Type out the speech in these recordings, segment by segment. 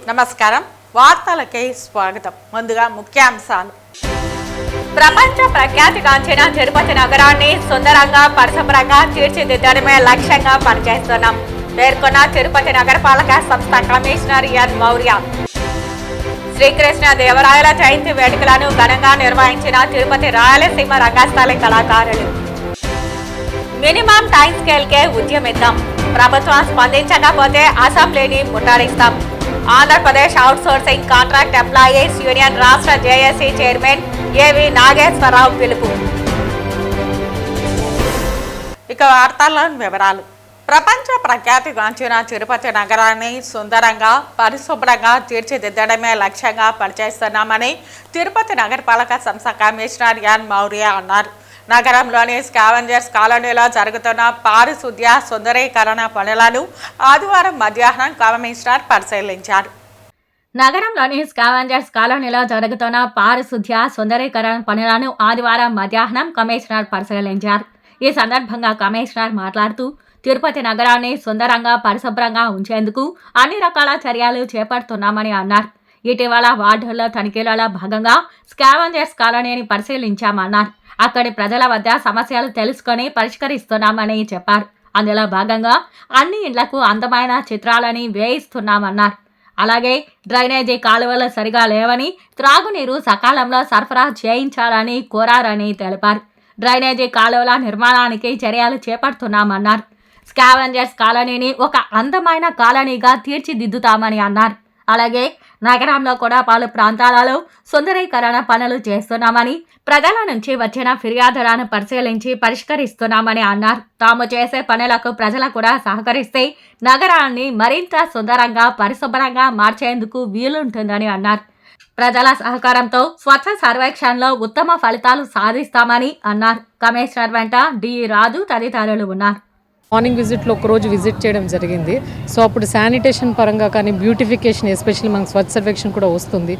నమస్కారం. వార్తలకి స్వాగతం. ముందుగా ముఖ్యాంశాలు. ప్రపంచ ప్రఖ్యాతిగాంచిన తిరుపతి నగరాన్ని సుందరంగా పరిశుభ్రంగా తీర్చిదిద్దడమే లక్ష్యంగా పనిచేస్తున్నాం పేర్కొన్న తిరుపతి నగరపాలక సంస్థ కమిషనర్ ఎన్ మౌర్య. శ్రీకృష్ణ దేవరాయల జయంతి వేడుకలను ఘనంగా నిర్వహించిన తిరుపతి రాయలసీమ రంగస్థలి కళాకారులు. మినిమం టైం స్కేల్ కే ఉద్యమిద్దాం, ప్రభుత్వం స్పందించకపోతే అసెంబ్లీని ముట్టడిస్తాం. Andhra Pradesh outsourcing contract employees union రాష్ట్ర జేఏసీ చైర్మన్ ఏవి నాగేశ్వరరావు పిలుపు. ఇక వార్తల్లోని వివరాలు. ప్రపంచ ప్రఖ్యాతిగాంచిన తిరుపతి నగరాన్ని సుందరంగా పరిశుభ్రంగా తీర్చిదిద్దడమే లక్ష్యంగా పనిచేస్తున్నామని తిరుపతి నగరపాలక సంస్థ కమిషనర్ ఎన్ మౌర్య అన్నారు. నగరంలోని స్కావెంజర్స్ కాలనీలో జరుగుతున్న పారిశుద్ధ్య సుందరీకరణ పనులను ఆదివారం మధ్యాహ్నం కమిషనర్ పరిశీలించారు. నగరంలోని స్కావెంజర్స్ కాలనీలో జరుగుతున్న పారిశుద్ధ్య సుందరీకరణ పనులను ఆదివారం మధ్యాహ్నం కమిషనర్ పరిశీలించారు. ఈ సందర్భంగా కమిషనర్ మాట్లాడుతూ తిరుపతి నగరాన్ని సుందరంగా పరిశుభ్రంగా ఉంచేందుకు అన్ని రకాల చర్యలు చేపడుతున్నామని అన్నారు. ఇటీవల వార్డుల్లో తనిఖీలలో భాగంగా స్కావెంజర్స్ కాలనీని పరిశీలించామన్నారు. అక్కడి ప్రజల వద్ద సమస్యలు తెలుసుకొని పరిష్కరిస్తున్నామని చెప్పారు. అందులో భాగంగా అన్ని ఇండ్లకు అందమైన చిత్రాలని వేయిస్తున్నామన్నారు. అలాగే డ్రైనేజీ కాలువలు సరిగా లేవని, త్రాగునీరు సకాలంలో సరఫరా చేయించాలని కోరారని తెలిపారు. డ్రైనేజీ కాలువల నిర్మాణానికి చర్యలు చేపడుతున్నామన్నారు. స్కావెంజర్స్ కాలనీని ఒక అందమైన కాలనీగా తీర్చిదిద్దుతామని అన్నారు. అలాగే నగరంలో కూడా పలు ప్రాంతాలలో సుందరీకరణ పనులు చేస్తున్నామని, ప్రజల నుంచి వచ్చిన ఫిర్యాదులను పరిశీలించి పరిష్కరిస్తున్నామని అన్నారు. తాము చేసే పనులకు ప్రజలు కూడా సహకరిస్తే నగరాన్ని మరింత సుందరంగా పరిశుభ్రంగా మార్చేందుకు వీలుంటుందని అన్నారు. ప్రజల సహకారంతో స్వచ్ఛ సర్వేక్షణలో ఉత్తమ ఫలితాలు సాధిస్తామని అన్నారు. కమిషనర్ వెంట డి రాజు తదితరులు ఉన్నారు. మార్నింగ్ విజిట్లో ఒకరోజు విజిట్ చేయడం జరిగింది. సో అప్పుడు శానిటేషన్ పరంగా కానీ బ్యూటిఫికేషన్, ఎస్పెషల్లీ మనకు స్వచ్ఛ సర్వేక్షణ కూడా వస్తుంది.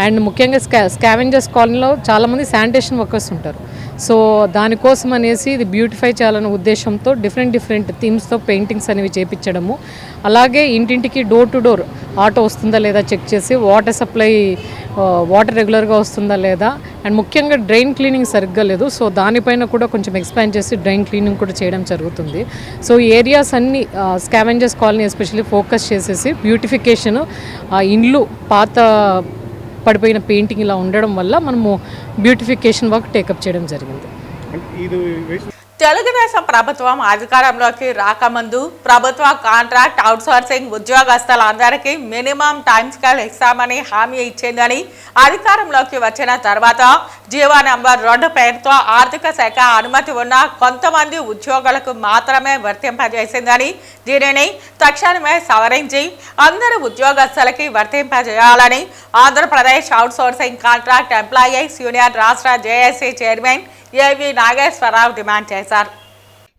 అండ్ ముఖ్యంగా స్కావెంజర్స్ కాలనీలో చాలామంది శానిటేషన్ వర్కర్స్ ఉంటారు. సో దానికోసం అనేసి ఇది బ్యూటిఫై చేయాలనే ఉద్దేశంతో డిఫరెంట్ థీమ్స్తో పెయింటింగ్స్ అనేవి చేపించడము, అలాగే ఇంటింటికి డోర్ టు డోర్ ఆటో వస్తుందా లేదా చెక్ చేసి వాటర్ సప్లై, వాటర్ రెగ్యులర్గా వస్తుందా లేదా, అండ్ ముఖ్యంగా డ్రైన్ క్లీనింగ్ సరిగ్గా లేదు. సో దానిపైన కూడా కొంచెం ఎక్స్పాండ్ చేసి డ్రైన్ క్లీనింగ్ కూడా చేయడం జరుగుతుంది. సో ఈ ఏరియాస్ అన్ని స్కావెంజర్స్ కాలనీ ఎస్పెషల్లీ ఫోకస్ చేసేసి బ్యూటిఫికేషన్, ఇండ్లు పాత పడిపోయిన పెయింటింగ్ ఇలా ఉండడం వల్ల మనము బ్యూటిఫికేషన్ వర్క్ టేకప్ చేయడం జరిగింది. తెలుగుదేశం ప్రభుత్వం అధికారంలోకి రాకముందు ప్రభుత్వ కాంట్రాక్ట్ అవుట్సోర్సింగ్ ఉద్యోగస్తులందరికీ మినిమం టైం స్కేల్ ఇస్తామని హామీ ఇచ్చిందని, అధికారంలోకి వచ్చిన తర్వాత జీవో నంబర్ 2 పేరుతో ఆర్థిక శాఖ అనుమతి ఉన్న కొంతమంది ఉద్యోగులకు మాత్రమే వర్తింపజేసిందని, దీనిని తక్షణమే సవరించి అందరు ఉద్యోగస్తులకి వర్తింపజేయాలని Andhra Pradesh outsourcing contract employees union రాష్ట్ర JAC chairman A V Nageswara Rao demand చేశారు.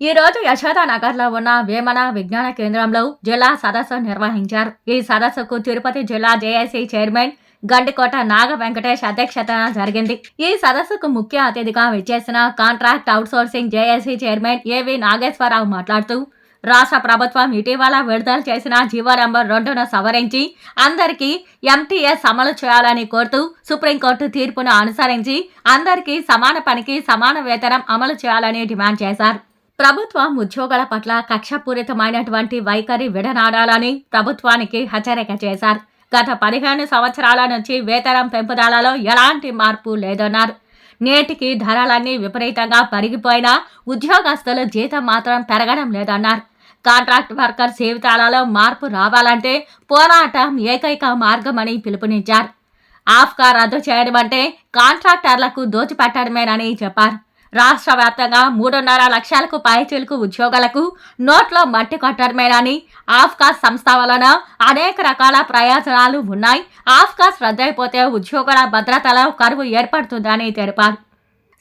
ఈ రోజు యశోదానగర్లో ఉన్న వేమన విజ్ఞాన కేంద్రంలో జిల్లా సదస్సు నిర్వహించారు. ఈ సదస్సుకు తిరుపతి జిల్లా జేఏసీ చైర్మన్ గండికోట నాగ వెంకటేష్ అధ్యక్షతన జరిగింది. ఈ సదస్సుకు ముఖ్య అతిథిగా విచ్చేసిన contract outsourcing JAC chairman A V Nageswararao మాట్లాడుతూ, రాష్ట్ర ప్రభుత్వం ఇటీవల విడుదల చేసిన జీవో నంబర్ 2ను సవరించి అందరికీ ఎంటీఎస్ అమలు చేయాలని కోరుతూ సుప్రీంకోర్టు తీర్పును అనుసరించి అందరికీ సమాన పనికి సమాన వేతనం అమలు చేయాలని డిమాండ్ చేశారు. ప్రభుత్వం ఉద్యోగుల పట్ల కక్షపూరితమైనటువంటి వైఖరి విడనాడాలని ప్రభుత్వానికి హెచ్చరిక చేశారు. గత 15 సంవత్సరాల నుంచి వేతనం పెంపుదలలో ఎలాంటి మార్పు లేదన్నారు. నేటికి ధరలన్నీ విపరీతంగా పెరిగిపోయినా ఉద్యోగస్తుల జీతం మాత్రం పెరగడం లేదన్నారు. కాంట్రాక్ట్ వర్కర్ జీవితాలలో మార్పు రావాలంటే పోరాటం ఏకైక మార్గమని పిలుపునిచ్చారు. ఆఫ్కా రద్దు చేయడం అంటే కాంట్రాక్టర్లకు దోచిపెట్టడమేనని చెప్పారు. రాష్ట్ర వ్యాప్తంగా 3.5 లక్షలకు పైచిలుకు ఉద్యోగులకు నోట్లో మట్టి కొట్టడమేనని, ఆఫ్కాస్ సంస్థ వలన అనేక రకాల ప్రయోజనాలు ఉన్నాయి, ఆఫ్కాస్ రద్దయిపోతే ఉద్యోగుల భద్రతలో కరువు ఏర్పడుతుందని తెలిపారు.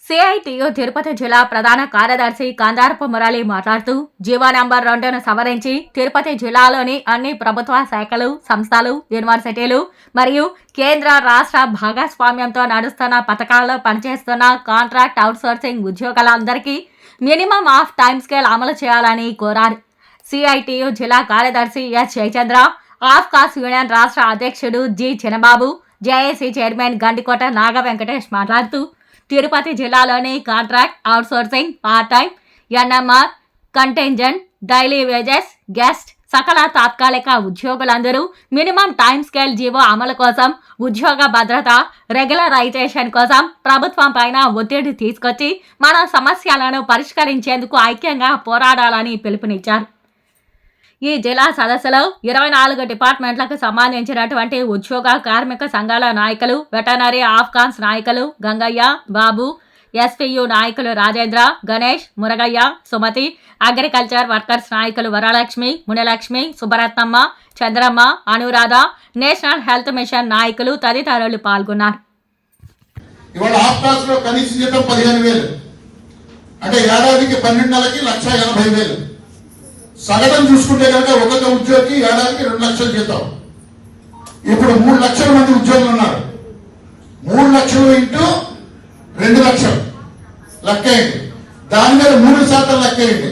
సిఐటియు తిరుపతి జిల్లా ప్రధాన కార్యదర్శి కందారపు మురళి మాట్లాడుతూ, జీవో నంబర్ 2ను సవరించి తిరుపతి జిల్లాలోని అన్ని ప్రభుత్వ శాఖలు, సంస్థలు, యూనివర్సిటీలు మరియు కేంద్ర రాష్ట్ర భాగస్వామ్యంతో నడుస్తున్న పథకాల్లో పనిచేస్తున్న కాంట్రాక్ట్ అవుట్సోర్సింగ్ ఉద్యోగులందరికీ మినిమం ఆఫ్ టైం స్కేల్ అమలు చేయాలని కోరారు. సిఐటియు జిల్లా కార్యదర్శి ఎస్ జయచంద్ర, ఆఫ్కాస్ యూనియన్ రాష్ట్ర అధ్యక్షుడు G Chinababu, JAC chairman Gandikota Naga Venkatesh మాట్లాడుతూ తిరుపతి జిల్లాలోని contract, outsourcing, part time, NMR, contingent, daily wages, guest, సకల తాత్కాలిక ఉద్యోగులందరూ మినిమం టైం స్కేల్ జీవో అమలు కోసం, ఉద్యోగ భద్రత, రెగ్యులరైజేషన్ కోసం ప్రభుత్వం పైన ఒత్తిడి తీసుకొచ్చి మన సమస్యలను పరిష్కరించేందుకు ఐక్యంగా పోరాడాలని పిలుపునిచ్చారు. ఈ జిల్లా సదస్సులో 24 డిపార్ట్మెంట్లకు సంబంధించినటువంటి ఉద్యోగ కార్మిక సంఘాల నాయకులు, వెటనరీ ఆఫ్కాన్స్ నాయకులు గంగయ్య, బాబు, ఎస్పీయు నాయకులు రాజేంద్ర, గణేష్, మురగయ్య, సుమతి, అగ్రికల్చర్ వర్కర్స్ నాయకులు Varalakshmi, Munilakshmi, Subbaratnamma, Chandramma, Anuradha, national health machine నాయకులు తదితరులు పాల్గొన్నారు. ఇవాళ ఆఫ్కాస్ లో కనీస జీతం 15,000, అంటే ఏడాదికి 12 నెలలకి 1,80,000. సగటం చూసుకుంటే కనుక ఒక్కొక్క ఉద్యోగికి ఏడాదికి 2 లక్షల జీతం. ఇప్పుడు 3 లక్షల మంది ఉద్యోగులు ఉన్నారు. 3 లక్షలు ఇంటూ 2 లక్షలు లెక్కేయండి, దాని మీద 3% లెక్కేయండి.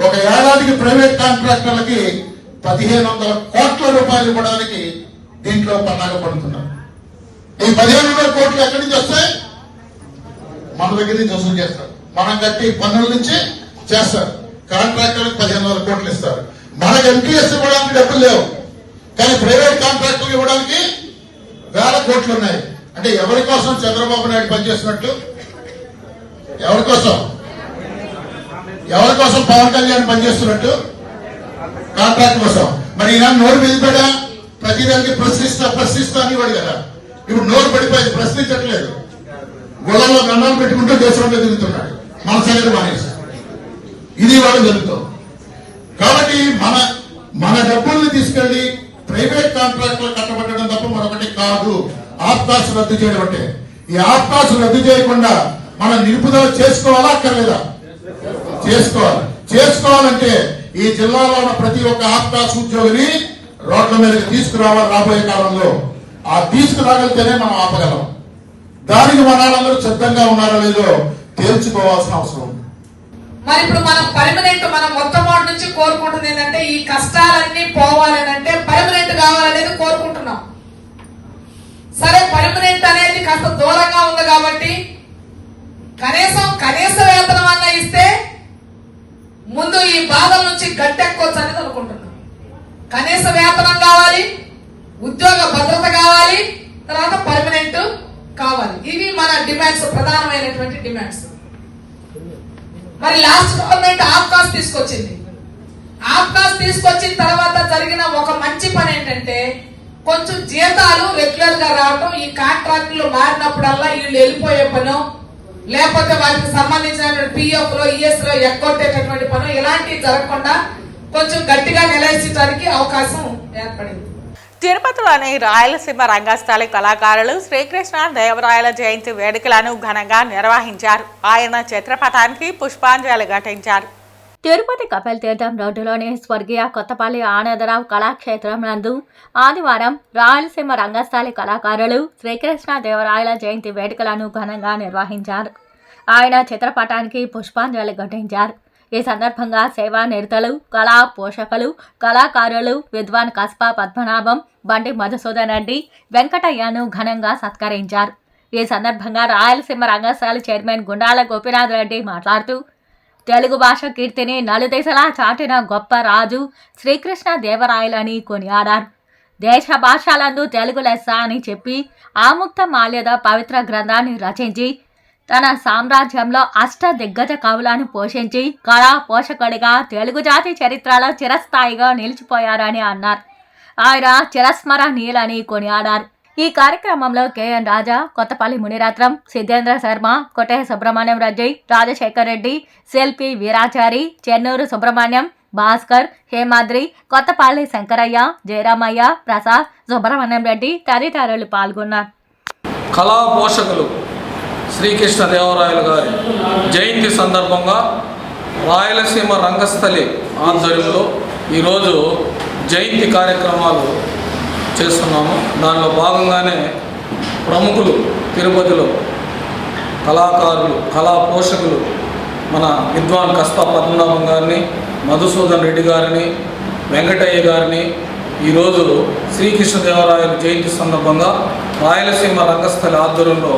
ఒక ఏడాదికి ప్రైవేట్ కాంట్రాక్టర్లకి 1,500 కోట్ల రూపాయలు ఇవ్వడానికి దీంట్లో పన్నాగ పడుతున్నారు. ఈ 1,500 కోట్లు ఎక్కడి నుంచి వస్తాయి? మన దగ్గర నుంచి వసూలు చేస్తారు. మనం కట్టి పన్నుల నుంచి చేస్తారు. కాంట్రాక్టర్లకు 1,500 కోట్లు ఇస్తారు. మనకు ఎంపీఎస్ ఇవ్వడానికి డబ్బులు లేవు, కానీ ప్రైవేట్ కాంట్రాక్టర్లు ఇవ్వడానికి 1,000 కోట్లు ఉన్నాయి. అంటే ఎవరి కోసం చంద్రబాబు నాయుడు పనిచేస్తున్నట్టు? ఎవరి కోసం పవన్ కళ్యాణ్ పనిచేస్తున్నట్టు? కాంట్రాక్ట్ కోసం. మరి ఈయన నోరు వెళ్తాడా? ప్రతిదానికి ప్రశ్నిస్తా అనేవాడు కదా. ఇప్పుడు నోరు పడిపోయింది, ప్రశ్నించట్లేదు. గొడవలో దండాలు పెట్టుకుంటూ దేశంలో తిరుగుతున్నాడు. మన సంగతి మానేసి ఇది వాళ్ళు జరుగుతుంది. కాబట్టి మన డబ్బుల్ని తీసుకెళ్లి ప్రైవేట్ కాంట్రాక్టులు కట్టబెట్టడం తప్ప మరొకటి కాదు ఆఫ్కాస్ రద్దు చేయడం అంటే. ఈ ఆఫ్కాస్ రద్దు చేయకుండా మనం నిలుపుదల చేసుకోవాలా అక్కర్లేదా? చేసుకోవాలంటే ఈ జిల్లాలో ఉన్న ప్రతి ఒక్క ఆఫ్కాస్ ఉద్యోగిని రోడ్ల మీదకి తీసుకురావాలి. రాబోయే కాలంలో ఆ తీసుకురాగలితేనే మనం ఆపగలం. దానికి మన వాళ్ళందరూ సిద్ధంగా ఉన్నారో లేదో తేల్చుకోవాల్సిన అవసరం ఉంది. మరి ఇప్పుడు మనం పర్మనెంట్, మనం మొట్టమొదటి నుంచి కోరుకుంటుంది ఏంటంటే ఈ కష్టాలన్నీ పోవాలని, అంటే పర్మనెంట్ కావాలనేది కోరుకుంటున్నాం. సరే, పర్మనెంట్ అనేది కాస్త దూరంగా ఉంది కాబట్టి కనీస వేతనం అన్న ఇస్తే ముందు ఈ బాధల నుంచి గట్టెక్కొచ్చు అనేది అనుకుంటున్నాం. కనీస వేతనం కావాలి, ఉద్యోగ భద్రత కావాలి, తర్వాత పర్మనెంట్ కావాలి. ఇవి మన డిమాండ్స్, ప్రధానమైనటువంటి డిమాండ్స్. మరి లాస్ట్ గవర్నమెంట్ ఆఫ్కాస్ తీసుకొచ్చింది. ఆఫ్కాస్ తీసుకొచ్చిన తర్వాత జరిగిన ఒక మంచి పని ఏంటంటే కొంచెం జీతాలు రెగ్యులర్ గా రావటం. ఈ కాంట్రాక్టులు మారినప్పుడల్లా వీళ్ళు వెళ్ళిపోయే పను, లేకపోతే వాటికి సంబంధించిన పిఎఫ్ లో, ఈఎస్ లో ఎక్కొట్టేటటువంటి పను, ఇలాంటివి జరగకుండా కొంచెం గట్టిగా నిలయించడానికి అవకాశం ఏర్పడింది. తిరుపతిలోని రాయలసీమ రంగస్థలి కళాకారులు శ్రీకృష్ణ దేవరాయల జయంతి వేడుకలను ఘనంగా నిర్వహించారు. ఆయన చిత్రపటానికి పుష్పాంజలి ఘటించారు. తిరుపతి కపిల్ తీర్థం రోడ్డులోని స్వర్గీయ కొత్తపల్లి ఆనందరావు కళాక్షేత్రం నందు ఆదివారం రాయలసీమ రంగస్థలి కళాకారులు శ్రీకృష్ణ దేవరాయల జయంతి వేడుకలను ఘనంగా నిర్వహించారు. ఆయన చిత్రపటానికి పుష్పాంజలి ఘటించారు. ఈ సందర్భంగా సేవా నిరతులు, కళా పోషకులు, కళాకారులు విద్వాన్ కస్బా పద్మనాభం, బండి మధుసూదన్ రెడ్డి, వెంకటయ్యను ఘనంగా సత్కరించారు. ఈ సందర్భంగా రాయలసీమ రంగస్థలి చైర్మన్ గుండాల గోపీనాథ్ రెడ్డి మాట్లాడుతూ తెలుగు భాష కీర్తిని నలుదేశలా చాటిన గొప్ప రాజు శ్రీకృష్ణ దేవరాయలని కొనియాడారు. దేశ భాషలందు తెలుగు లెస్స అని చెప్పి ఆముక్త మాల్యద పవిత్ర గ్రంథాన్ని రచించి తన సామ్రాజ్యంలో అష్ట దిగ్గజ కవులను పోషించి కళా పోషకుడిగా తెలుగు జాతి చరిత్రలో చిరస్థాయిగా నిలిచిపోయారని అన్నారు. ఆయన చిరస్మరణీయులని కొనియాడారు. ఈ కార్యక్రమంలో కేఎన్ రాజా, కొత్తపల్లి మునిరత్నం, సిద్ధేంద్ర శర్మ, కొట్టే సుబ్రహ్మణ్యం రెడ్డి, రాజశేఖర్ రెడ్డి, శిల్పి వీరాచారి, చెన్నూరు సుబ్రహ్మణ్యం, భాస్కర్, హేమాద్రి, కొత్తపల్లి శంకరయ్య, జయరామయ్య, ప్రసాద్, సుబ్రహ్మణ్యం రెడ్డి తదితరులు పాల్గొన్నారు. కళా పోషకులు శ్రీకృష్ణ దేవరాయలు గారి జయంతి సందర్భంగా రాయలసీమ రంగస్థలి ఆధ్వర్యంలో ఈరోజు జయంతి కార్యక్రమాలు చేస్తున్నాము. దానిలో భాగంగానే ప్రముఖులు తిరుపతిలో కళాకారులు, కళా పోషకులు మన విద్వాన్ కస్బా పద్మనాభం గారిని, మధుసూదన్ రెడ్డి గారిని, వెంకటయ్య గారిని, ఈరోజు శ్రీకృష్ణదేవరాయలు జయంతి సందర్భంగా రాయలసీమ రంగస్థలి ఆధ్వర్యంలో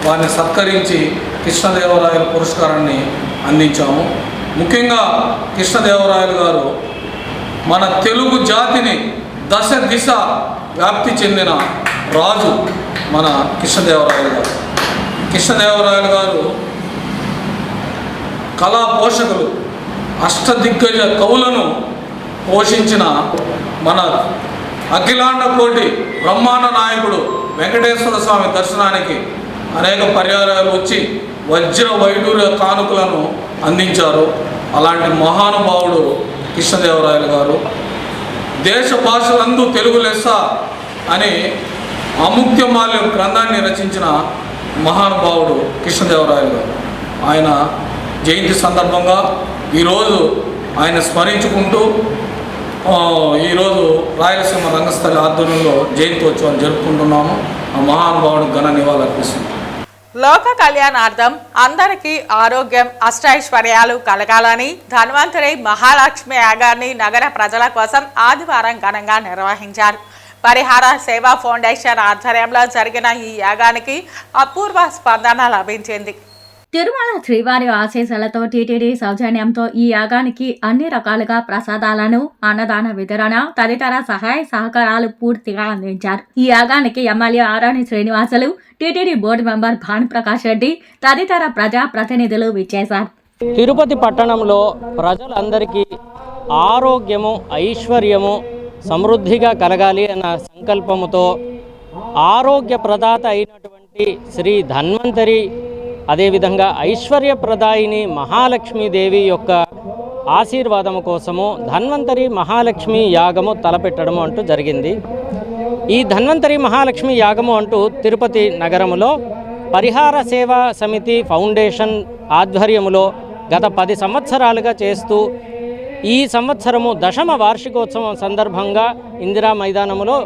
వారిని సత్కరించి కృష్ణదేవరాయల పురస్కారాన్ని అందించాము. ముఖ్యంగా కృష్ణదేవరాయలు గారు మన తెలుగు జాతిని దశ దిశ వ్యాప్తి చెందిన రాజు మన కృష్ణదేవరాయలు గారు. కృష్ణదేవరాయలు గారు కళా పోషకులు, అష్టదిగ్గజ కవులను పోషించిన మన అఖిలాండ కోటి బ్రహ్మాండ నాయకుడు వెంకటేశ్వర స్వామి దర్శనానికి అనేక పర్యాయాలు వచ్చి వజ్ర వైడూర్య కానుకలను అందించారు. అలాంటి మహానుభావుడు కృష్ణదేవరాయలు గారు. దేశ భాషలందు తెలుగు లెస్స అని అముక్తమాల్యం గ్రంథాన్ని రచించిన మహానుభావుడు కృష్ణదేవరాయలు గారు. ఆయన జయంతి సందర్భంగా ఈరోజు ఆయన స్మరించుకుంటూ ఈరోజు రాయలసీమ రంగస్థలి ఆధ్వర్యంలో జయంతి ఉత్సవాన్ని జరుపుకుంటున్నాము. ఆ మహానుభావుడికి ఘన నివాళులర్పిస్తున్నాము. లోక కళ్యాణార్థం అందరికీ ఆరోగ్యం అష్టైశ్వర్యాలు కలగాలని ధన్వంతరి మహాలక్ష్మి యాగాన్ని నగర ప్రజల కోసం ఆదివారం ఘనంగా నిర్వహించారు. పరిహార సేవా ఫౌండేషన్ ఆధ్వర్యంలో జరిగిన ఈ యాగానికి అపూర్వ స్పందన లభించింది. తిరుమల శ్రీవారి ఆశీస్సులతో టీటీడీ సౌజన్యంతో ఈ యాగానికి అన్ని రకాలుగా ప్రసాదాలను, అన్నదాన వితరణ తదితర సహాయ సహకారాలు పూర్తిగా అందించారు. ఈ యాగానికి MLA Arani Srinivasulu, TTD board member Bhanuprakash Reddy తదితర ప్రజా ప్రతినిధులు విచ్చేశారు. తిరుపతి పట్టణంలో ప్రజలందరికీ ఆరోగ్యము, ఐశ్వర్యము సమృద్ధిగా కలగాలి అన్న సంకల్పముతో ఆరోగ్య ప్రదాత అయినటువంటి శ్రీ ధన్వంతరి, అదేవిధంగా ఐశ్వర్యప్రదాయిని మహాలక్ష్మీదేవి యొక్క ఆశీర్వాదము కోసము ధన్వంతరి మహాలక్ష్మి యాగము తలపెట్టడము అంటూ జరిగింది. ఈ ధన్వంతరి మహాలక్ష్మి యాగము అంటూ తిరుపతి నగరములో పరిహార సేవా సమితి ఫౌండేషన్ ఆధ్వర్యములో గత 10 సంవత్సరాలుగా చేస్తూ ఈ సంవత్సరము 10వ వార్షికోత్సవం సందర్భంగా ఇందిరా మైదానములో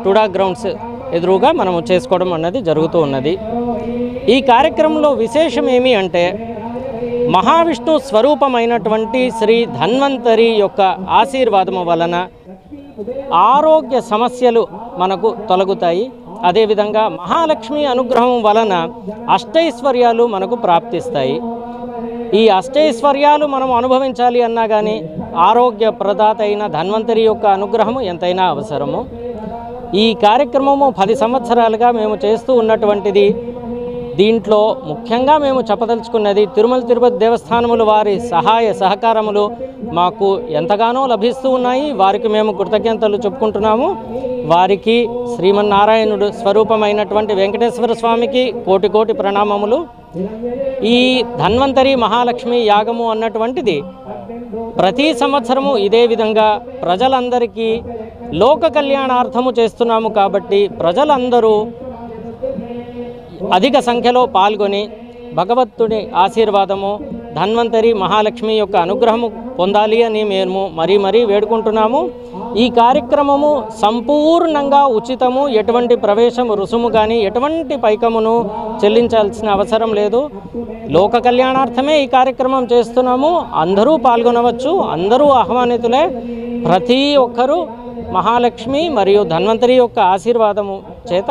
టుడా గ్రౌండ్స్ ఎదురుగా మనము చేసుకోవడం అన్నది జరుగుతూ ఉన్నది. ఈ కార్యక్రమంలో విశేషం ఏమి అంటే మహావిష్ణు స్వరూపమైనటువంటి శ్రీ ధన్వంతరి యొక్క ఆశీర్వాదము వలన ఆరోగ్య సమస్యలు మనకు తొలగుతాయి. అదేవిధంగా మహాలక్ష్మి అనుగ్రహం వలన అష్టైశ్వర్యాలు మనకు ప్రాప్తిస్తాయి. ఈ అష్టైశ్వర్యాలు మనం అనుభవించాలి అన్నా కానీ ఆరోగ్య ప్రదాత అయిన ధన్వంతరి యొక్క అనుగ్రహము ఎంతైనా అవసరము. ఈ కార్యక్రమము 10 సంవత్సరాలుగా మేము చేస్తూ ఉన్నటువంటిది. దీంట్లో ముఖ్యంగా మేము చెప్పదలుచుకున్నది తిరుమల తిరుపతి దేవస్థానములు వారి సహాయ సహకారములు మాకు ఎంతగానో లభిస్తూ ఉన్నాయి. వారికి మేము కృతజ్ఞతలు చెప్పుకుంటున్నాము. వారికి శ్రీమన్నారాయణుడు స్వరూపమైనటువంటి వెంకటేశ్వర స్వామికి కోటి కోటి ప్రణామములు. ఈ ధన్వంతరి మహాలక్ష్మి యాగము అన్నటువంటిది ప్రతి సంవత్సరము ఇదే విధంగా ప్రజలందరికీ లోక కళ్యాణార్థము చేస్తున్నాము. కాబట్టి ప్రజలందరూ అధిక సంఖ్యలో పాల్గొని భగవంతుని ఆశీర్వాదము, ధన్వంతరి మహాలక్ష్మి యొక్క అనుగ్రహము పొందాలి అని మేము మరీ వేడుకుంటున్నాము. ఈ కార్యక్రమము సంపూర్ణంగా ఉచితము. ఎటువంటి ప్రవేశము రుసుము కానీ ఎటువంటి పైకమును చెల్లించాల్సిన అవసరం లేదు. లోక కళ్యాణార్థమే ఈ కార్యక్రమం చేస్తున్నాము. అందరూ పాల్గొనవచ్చు, అందరూ ఆహ్వానితులే. ప్రతి ఒక్కరూ మహాలక్ష్మి మరియు ధన్వంతరి యొక్క ఆశీర్వాదము చేత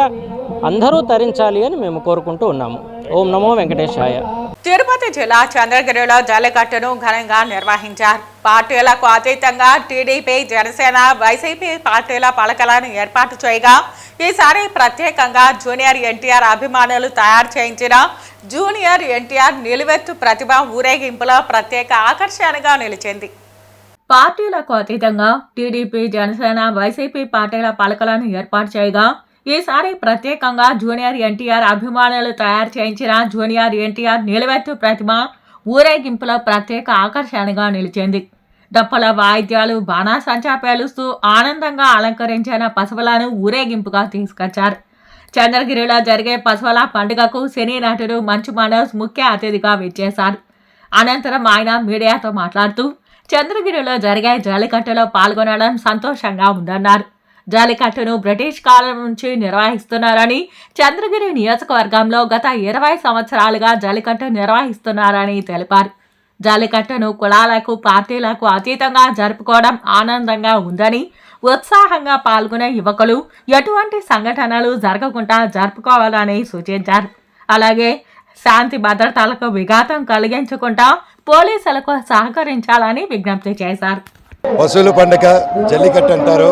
అందరూ తరించాలి అని మేము కోరుకుంటూ ఉన్నాము. ఓం నమో వెంకటేశాయ. తిరుపతి జిల్లా చంద్రగిరిలో జల్లికట్టును ఘనంగా నిర్వహించారు. పార్టీలకు అతీతంగా టీడీపీ, జనసేన, వైసీపీ పార్టీల పలకలను ఏర్పాటు చేయగా ఈసారి ప్రత్యేకంగా జూనియర్ ఎన్టీఆర్ అభిమానులు తయారు చేయించిన జూనియర్ ఎన్టీఆర్ నిలువెత్తు ప్రతిభ ఊరేగింపులో ప్రత్యేక ఆకర్షణగా నిలిచింది. పార్టీలకు అతీతంగా టీడీపీ, జనసేన, వైసీపీ పార్టీల పలకలను ఏర్పాటు చేయగా ఈసారి ప్రత్యేకంగా జూనియర్ ఎన్టీఆర్ అభిమానులు తయారు చేయించిన జూనియర్ ఎన్టీఆర్ నిలువెత్తు ప్రతిమ ఊరేగింపులో ప్రత్యేక ఆకర్షణగా నిలిచింది. డప్పల వాయిద్యాలు, బాణాసంచా పేలుస్తూ ఆనందంగా అలంకరించిన పశువులను ఊరేగింపుగా తీసుకొచ్చారు. చంద్రగిరిలో జరిగే పశువుల పండుగకు సినీ నటుడు మంచు మనోజ్ ముఖ్య అతిథిగా విచ్చేశారు. అనంతరం ఆయన మీడియాతో మాట్లాడుతూ చంద్రగిరిలో జరిగే జల్లికట్టులో పాల్గొనడం సంతోషంగా ఉందన్నారు. జల్లికట్టును బ్రిటిష్ కాలం నుంచి నిర్వహిస్తున్నారని, చంద్రగిరి నియోజకవర్గంలో గత 20 సంవత్సరాలుగా జల్లికట్టు నిర్వహిస్తున్నారని తెలిపారు. జల్లికట్టును కులాలకు పార్టీలకు అతీతంగా జరుపుకోవడం ఆనందంగా ఉందని, ఉత్సాహంగా పాల్గొనే యువకులు ఎటువంటి సంఘటనలు జరగకుండా జరుపుకోవాలని సూచించారు. అలాగే శాంతి భద్రతలకు విఘాతం కలిగించకుండా పోలీసులకు సహకరించాలని విజ్ఞప్తి చేశారు. పశువుల పండుగ జల్లికట్టు అంటారు.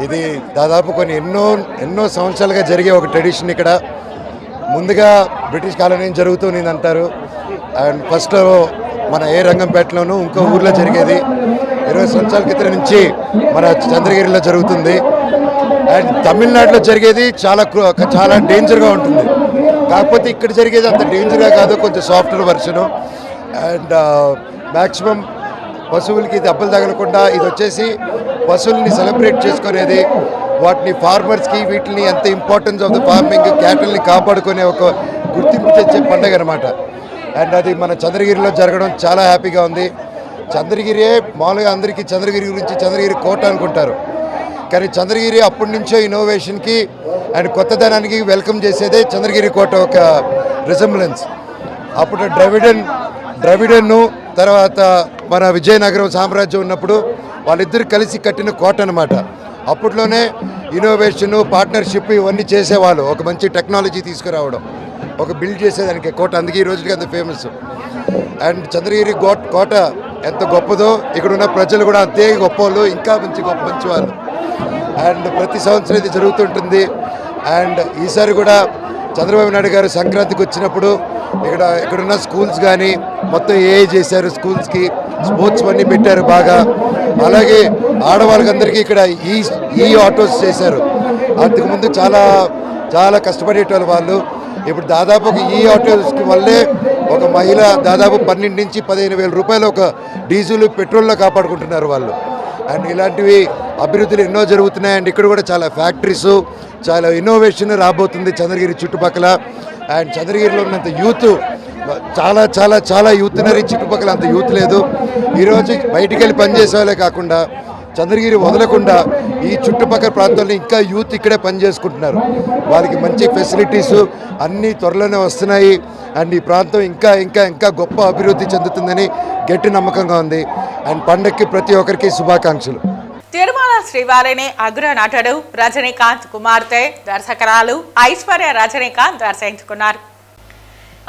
ఇది దాదాపు కొన్ని ఎన్నో సంవత్సరాలుగా జరిగే ఒక ట్రెడిషన్. ఇక్కడ ముందుగా బ్రిటిష్ కాలనీ జరుగుతుంది అంటారు. అండ్ ఫస్ట్ మన రంగంపేటలోనూ ఇంకో ఊర్లో జరిగేది. 20 సంవత్సరాల క్రితం నుంచి మన చంద్రగిరిలో జరుగుతుంది. అండ్ తమిళనాడులో జరిగేది చాలా డేంజర్గా ఉంటుంది. కాకపోతే ఇక్కడ జరిగేది అంత డేంజర్గా కాదు, కొంచెం సాఫ్ట్వేర్ వర్షను. అండ్ మ్యాక్సిమం పశువులకి దెబ్బలు తగలకుండా ఇది వచ్చేసి పశువుల్ని సెలబ్రేట్ చేసుకునేది, వాటిని ఫార్మర్స్కి వీటిని ఎంత ఇంపార్టెన్స్ ఆఫ్ ద ఫార్మింగ్, క్యాటిల్ని కాపాడుకునే ఒక గుర్తింపు తెచ్చే పండుగ అనమాట. అండ్ అది మన చంద్రగిరిలో జరగడం చాలా హ్యాపీగా ఉంది. చంద్రగిరి మామూలుగా అందరికీ చంద్రగిరి గురించి చంద్రగిరి కోట అనుకుంటారు, కానీ చంద్రగిరి అప్పటి నుంచో ఇన్నోవేషన్కి అండ్ కొత్తదనానికి వెల్కమ్ చేసేదే చంద్రగిరి కోట ఒక రిజెంబ్లెన్స్. అప్పుడు ద్రవిడన్ను తర్వాత మన విజయనగరం సామ్రాజ్యం ఉన్నప్పుడు వాళ్ళిద్దరు కలిసి కట్టిన కోట అనమాట. అప్పట్లోనే ఇన్నోవేషను, పార్ట్నర్షిప్ ఇవన్నీ చేసేవాళ్ళు. ఒక మంచి టెక్నాలజీ తీసుకురావడం, ఒక బిల్డ్ చేసేదానికి కోట. అందుకే ఈ రోజుకి అంత ఫేమస్. అండ్ చంద్రగిరి కోట ఎంత గొప్పదో ఇక్కడ ఉన్న ప్రజలు కూడా అంతే గొప్ప వాళ్ళు, ఇంకా మంచి వాళ్ళు. అండ్ ప్రతి సంవత్సరం ఇది జరుగుతుంటుంది. అండ్ ఈసారి కూడా చంద్రబాబు నాయుడు గారు సంక్రాంతికి వచ్చినప్పుడు ఇక్కడున్న స్కూల్స్ కానీ మొత్తం చేశారు. స్కూల్స్కి స్పోర్ట్స్ అన్నీ పెట్టారు బాగా. అలాగే ఆడవాళ్ళకందరికీ ఇక్కడ ఈ ఆటోస్ చేశారు. అంతకుముందు చాలా కష్టపడేటోళ్ళు వాళ్ళు. ఇప్పుడు దాదాపు ఒక ఆటోస్కి వల్లే ఒక మహిళ దాదాపు 12 నుంచి 15,000 రూపాయలు ఒక డీజిల్ పెట్రోల్లో కాపాడుకుంటున్నారు వాళ్ళు. అండ్ ఇలాంటివి అభివృద్ధులు ఎన్నో జరుగుతున్నాయి. అండ్ ఇక్కడ కూడా చాలా ఫ్యాక్టరీస్, చాలా ఇన్నోవేషన్ రాబోతుంది చంద్రగిరి చుట్టుపక్కల. అండ్ చంద్రగిరిలో ఉన్నంత యూత్ చాలా యూత్ ఉన్నారు. చుట్టుపక్కల అంత యూత్ లేదు. ఈరోజు బయటికి వెళ్ళి పనిచేసే వాళ్ళే కాకుండా చంద్రగిరి వదలకుండా ఈ చుట్టుపక్కల ప్రాంతాల్లో ఇంకా యూత్ ఇక్కడే పనిచేసుకుంటున్నారు. వాళ్ళకి మంచి ఫెసిలిటీసు అన్నీ త్వరలోనే వస్తున్నాయి. అండ్ ఈ ప్రాంతం ఇంకా గొప్ప అభివృద్ధి చెందుతుందని గట్టి నమ్మకంగా ఉంది. అండ్ పండగకి ప్రతి ఒక్కరికి శుభాకాంక్షలు. తిరుమల శ్రీవారిని అగ్ర నటుడు రజనీకాంత్ కుమార్తె దర్శకురాలు ఐశ్వర్య రజనీకాంత్ దర్శించుకున్నారు.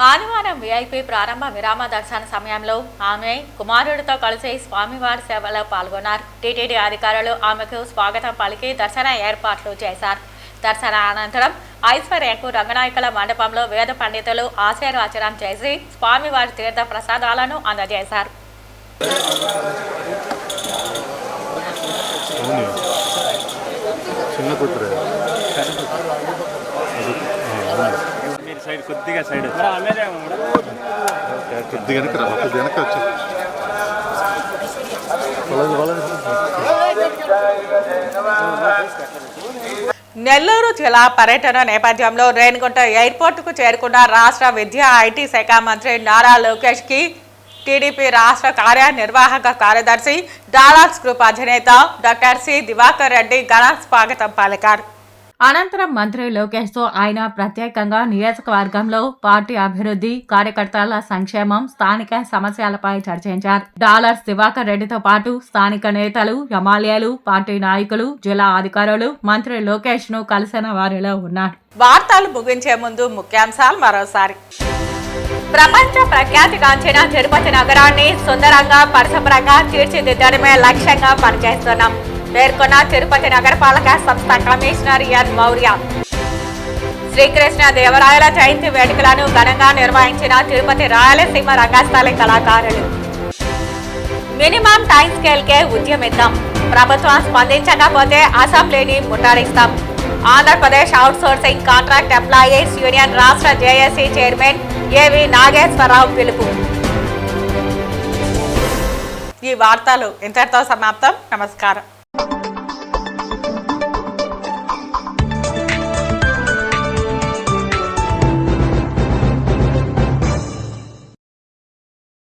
ఆదివారం విఐపి ప్రారంభ విరామ దర్శన సమయంలో ఆమె కుమారుడితో కలిసి స్వామివారి సేవలో పాల్గొన్నారు. టీటీడీ అధికారులు ఆమెకు స్వాగతం పలికి దర్శన ఏర్పాట్లు చేశారు. దర్శన అనంతరం ఐశ్వర్యకు రంగనాయకుల మండపంలో వేద పండితులు ఆశీర్వచనం చేసి స్వామివారి తీర్థ ప్రసాదాలను అందజేశారు. నెల్లూరు జిల్లా పర్యటన నేపథ్యంలో రేణిగుంట ఎయిర్పోర్టుకు చేరుకున్న రాష్ట్ర విద్యా ఐటీ శాఖ మంత్రి నారా లోకేష్ కి టీడీపీ రాష్ట్ర కార్యనిర్వాహక కార్యదర్శి డాలర్స్ గ్రూప్ అధినేత డాక్టర్ సి దివాకర్ రెడ్డి ఘన స్వాగతం పలికారు. అనంతరం మంత్రి లోకేష్ తో ఆయన ప్రత్యేకంగా నియోజకవర్గంలో పార్టీ అభివృద్ధి, కార్యకర్తల సంక్షేమం, స్థానిక సమస్యలపై చర్చించారు. డాలర్స్ దివాకర్ రెడ్డితో పాటు స్థానిక నేతలు, ఎమ్మెల్యేలు, పార్టీ నాయకులు, జిల్లా అధికారులు మంత్రి లోకేష్ ను కలిసిన వారిలో ఉన్నారు. వార్తలు ముగించే ముందు ముఖ్యాంశాలు మరోసారి. ప్రపంచ ప్రఖ్యాతిగాంచిన తిరుపతి నగరాన్ని సుందరంగా, పరిశుభ్రంగా తీర్చిదిద్దడమే లక్ష్యంగా పనిచేస్తున్నాం పేర్కొన్న తిరుపతి నగరపాలక సంస్థ కమిషనర్ ఎన్ మౌర్య. శ్రీకృష్ణ దేవరాయల జయంతి వేడుకలను ఘనంగా నిర్వహించిన తిరుపతి రాయలసీమ రంగస్థలి కళాకారులు. మినిమం టైం స్కేల్ కే ఉద్యమిద్దాం, ప్రభుత్వం స్పందించకపోతే అసెంబ్లీని ముట్టడిస్తాం. Andhra Pradesh outsourcing contract employees union రాష్ట్ర జేఏసీ చైర్మన్ ఏవి నాగేశ్వరరావు పిలుపు. ఈ వార్తలు ఇంతటితో సమాప్తం. నమస్కారం.